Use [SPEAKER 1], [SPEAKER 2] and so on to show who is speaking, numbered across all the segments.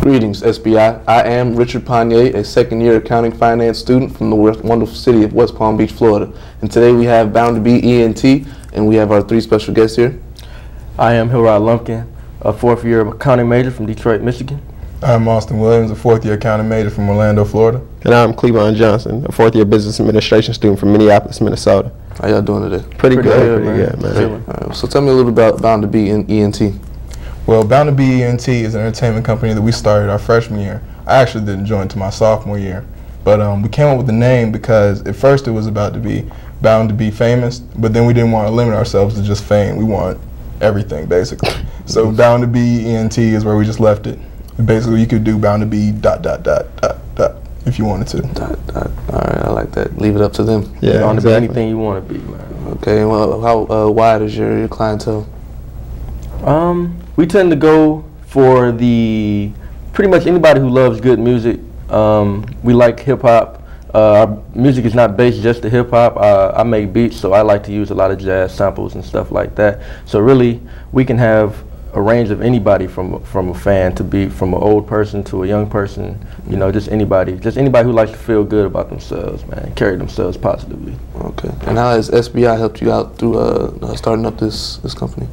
[SPEAKER 1] Greetings, SBI. I am Richard Panier, a second-year accounting finance student from the wonderful city of West Palm Beach, Florida. And today we have Bound to Be Ent, and we have our three special guests here.
[SPEAKER 2] I am Hilrod Lumpkin, a fourth-year accounting major from Detroit, Michigan.
[SPEAKER 3] I'm Austin Williams, a fourth-year accounting major from Orlando, Florida.
[SPEAKER 4] And I'm Cleveland Johnson, a fourth-year business administration student from Minneapolis, Minnesota.
[SPEAKER 1] How y'all doing today?
[SPEAKER 4] Pretty good, man.
[SPEAKER 1] All right, so tell me a little about Bound to Be Ent.
[SPEAKER 3] Well, Bound to Be Ent is an entertainment company that we started our freshman year. I actually didn't join until my sophomore year. But we came up with the name because at first it was about to be bound to be famous, but then we didn't want to limit ourselves to just fame. We want everything, basically. So Bound to Be Ent is where we just left it. Basically, you could do bound to be ... if you wanted to.
[SPEAKER 1] All right, I like that. Leave it up to them.
[SPEAKER 4] Yeah,
[SPEAKER 2] Bound to be
[SPEAKER 4] exactly.
[SPEAKER 2] anything you want to be, man.
[SPEAKER 1] Okay, well, how wide is your clientele?
[SPEAKER 2] We tend to go for pretty much anybody who loves good music. We like hip hop. Our music is not based just to hip hop. I make beats, so I like to use a lot of jazz samples and stuff like that. So really, we can have a range of anybody from a fan to be from an old person to a young person. You know, just anybody who likes to feel good about themselves, man, carry themselves positively.
[SPEAKER 1] Okay, and how has SBI helped you out through starting up this company?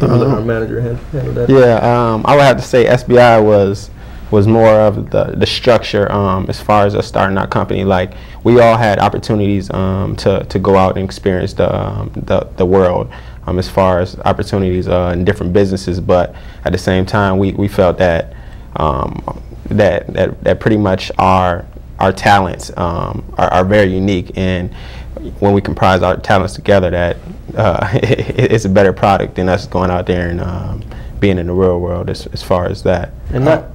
[SPEAKER 2] Our manager handled that.
[SPEAKER 4] Yeah, I would have to say SBI was more of the structure as far as us starting our company. Like, we all had opportunities to go out and experience the world as far as opportunities in different businesses, but at the same time we felt that that pretty much our talents are very unique, and when we comprise our talents together, that it's a better product than us going out there and being in the real world as far as that.
[SPEAKER 2] And that,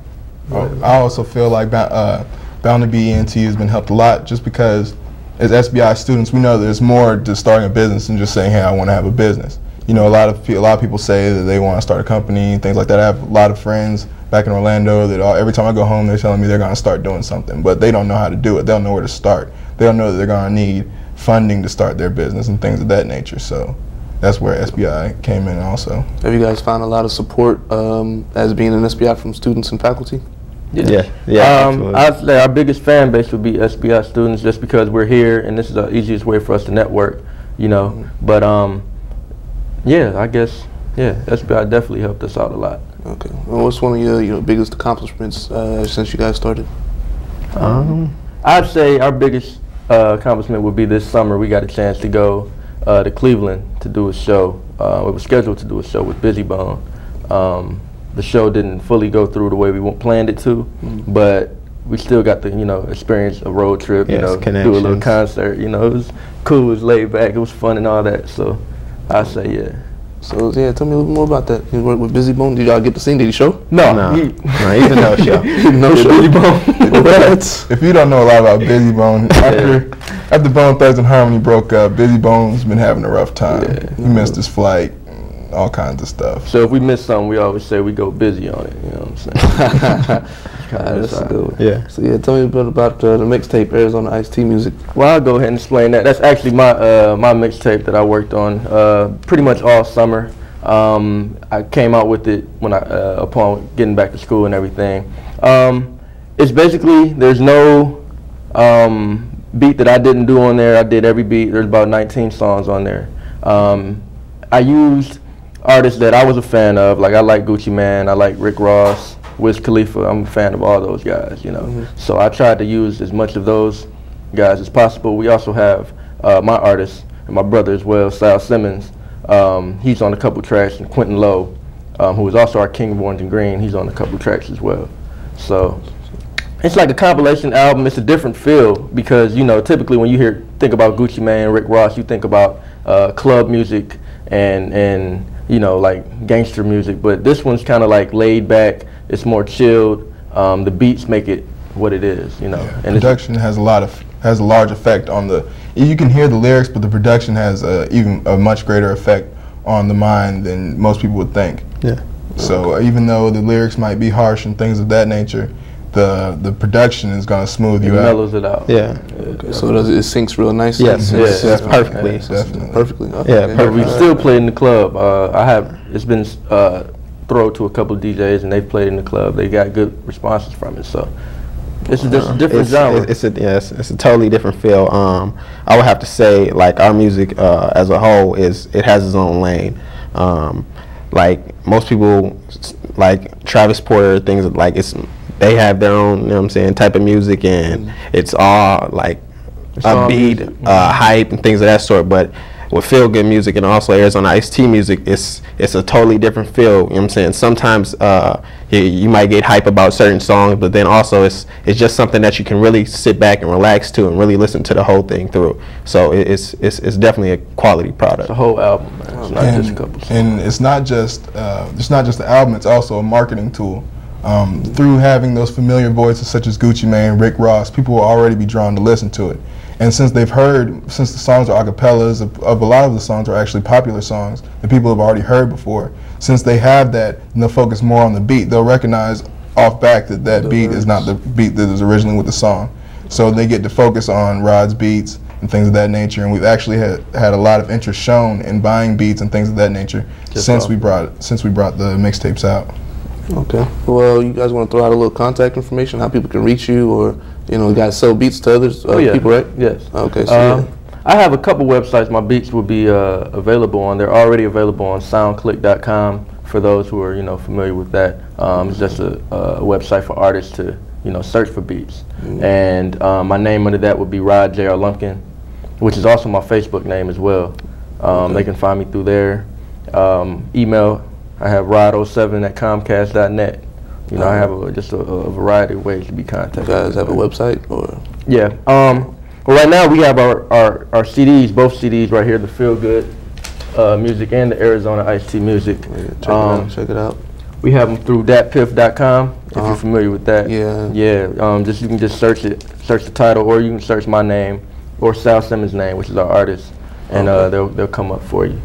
[SPEAKER 3] I also feel like Bound to Be Ent has been helped a lot just because as SBI students, we know there's more to starting a business than just saying, hey, I want to have a business. You know, a lot of people say that they want to start a company and things like that. I have a lot of friends back in Orlando that every time I go home, they're telling me they're going to start doing something, but they don't know how to do it. They don't know where to start. They don't know that they're going to need funding to start their business and things of that nature. So that's where SBI came in also.
[SPEAKER 1] Have you guys found a lot of support as being an SBI from students and faculty?
[SPEAKER 4] Yeah.
[SPEAKER 2] I'd say our biggest fan base would be SBI students, just because we're here and this is the easiest way for us to network, you know.
[SPEAKER 1] Mm-hmm.
[SPEAKER 2] But yeah, I guess, yeah, SBI definitely helped us out a lot.
[SPEAKER 1] Okay. Well, what's one of your biggest accomplishments since you guys started?
[SPEAKER 2] I'd say our biggest accomplishment would be this summer. We got a chance to go to Cleveland to do a show. We were scheduled to do a show with Busy Bone. The show didn't fully go through the way we planned it to, but we still got to, experience a road trip, do a little concert. It was cool, it was laid back, it was fun and all that. So I say, yeah.
[SPEAKER 1] So yeah, tell me a little more about that. You worked with Busy Bone. Did y'all get to sing? Did he show?
[SPEAKER 4] No, he's a no-show.
[SPEAKER 1] No show.
[SPEAKER 2] Busy Bone.
[SPEAKER 1] What?
[SPEAKER 3] If you don't know a lot about Busy Bone, after Bone Thugs and Harmony broke up, Busy Bone's been having a rough time.
[SPEAKER 1] Yeah.
[SPEAKER 3] He missed his flight, all kinds of stuff.
[SPEAKER 2] So if we miss something, we always say we go busy on it. You know what I'm saying?
[SPEAKER 1] That's a good one.
[SPEAKER 4] Yeah.
[SPEAKER 1] So yeah, tell me a bit about the mixtape, Arizona Iced Tea Music.
[SPEAKER 2] Well, I'll go ahead and explain that. That's actually my mixtape that I worked on pretty much all summer. I came out with it when upon getting back to school and everything. It's basically, there's no beat that I didn't do on there. I did every beat. There's about 19 songs on there. I used artists that I was a fan of. Like, I like Gucci Mane, I like Rick Ross, Wiz Khalifa. I'm a fan of all those guys, So I tried to use as much of those guys as possible. We also have my artist and my brother as well, Sal Simmons. He's on a couple tracks, and Quentin Lowe, who is also our King of Orange and Green, he's on a couple tracks as well. So it's like a compilation album. It's a different feel because, typically when you think about Gucci Mane and Rick Ross, you think about club music and like gangster music, but this one's kind of like laid back. It's more chilled. The beats make it what it is,
[SPEAKER 3] Yeah.
[SPEAKER 2] And
[SPEAKER 3] production has a large effect on you can hear the lyrics, but the production has even a much greater effect on the mind than most people would think.
[SPEAKER 4] Yeah.
[SPEAKER 3] So even though the lyrics might be harsh and things of that nature, the production is going to smooth you out.
[SPEAKER 2] It mellows it out.
[SPEAKER 4] Yeah.
[SPEAKER 1] Okay. So it syncs real nicely?
[SPEAKER 4] Yes,
[SPEAKER 2] Yeah,
[SPEAKER 4] perfectly.
[SPEAKER 3] Definitely.
[SPEAKER 1] Perfectly. Okay.
[SPEAKER 4] Yeah,
[SPEAKER 2] But we still play in the club. It's been throw it to a couple of DJs, and they've played in the club. They got good responses from it. So it's just a different genre.
[SPEAKER 4] It's a totally different feel. I would have to say, like, our music as a whole it has its own lane. Like most people, like Travis Porter, things like they have their own, you know what I'm saying, type of music, and it's all like upbeat, hype, and things of that sort. But with feel good music and also Arizona Iced Tea music, it's a totally different feel. You know what I'm saying? Sometimes you might get hype about certain songs, but then also it's just something that you can really sit back and relax to and really listen to the whole thing through. So it's definitely a quality product.
[SPEAKER 2] It's a whole album, man. It's not just a couple songs.
[SPEAKER 3] And it's not just the album. It's also a marketing tool. Through having those familiar voices such as Gucci Mane, Rick Ross, people will already be drawn to listen to it. And since the songs are acapellas, of a lot of the songs are actually popular songs that people have already heard before, since they have that, and they'll focus more on the beat, they'll recognize off back that beat is not the beat that is originally with the song. So they get to focus on Rod's beats and things of that nature, and we've actually had a lot of interest shown in buying beats and things of that nature since we brought the mixtapes out.
[SPEAKER 1] Okay. Well, you guys want to throw out a little contact information, how people can reach you, or you guys sell beats to others people, right?
[SPEAKER 2] Yes.
[SPEAKER 1] Okay. So
[SPEAKER 2] I have a couple websites my beats will be available on. They're already available on SoundClick.com for those who are familiar with that. It's just a website for artists to search for beats. And my name under that would be Rod J.R. Lumpkin, which is also my Facebook name as well. They can find me through there. Email. I have rod07@comcast.net. I have just a variety of ways to be contacted.
[SPEAKER 1] You guys have a website, or?
[SPEAKER 2] Yeah. Well, right now we have our CDs, both CDs right here, the Feel Good music and the Arizona Iced Tea music.
[SPEAKER 1] Yeah, check it out.
[SPEAKER 2] We have them through datpiff.com if you're familiar with that.
[SPEAKER 1] Yeah.
[SPEAKER 2] Yeah. You can just search the title, or you can search my name or Sal Simmons' name, which is our artist, and they'll come up for you.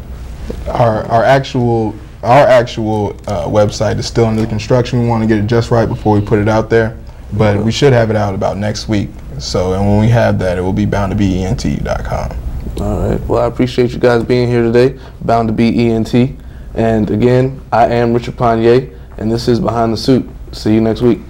[SPEAKER 3] Our actual website is still under construction. We want to get it just right before we put it out there, but we should have it out about next week. So, and when we have that, it will be boundtobeent.com.
[SPEAKER 1] All right. Well, I appreciate you guys being here today. Bound to Be ENT. And again, I am Richard Panier, and this is Behind the Suit. See you next week.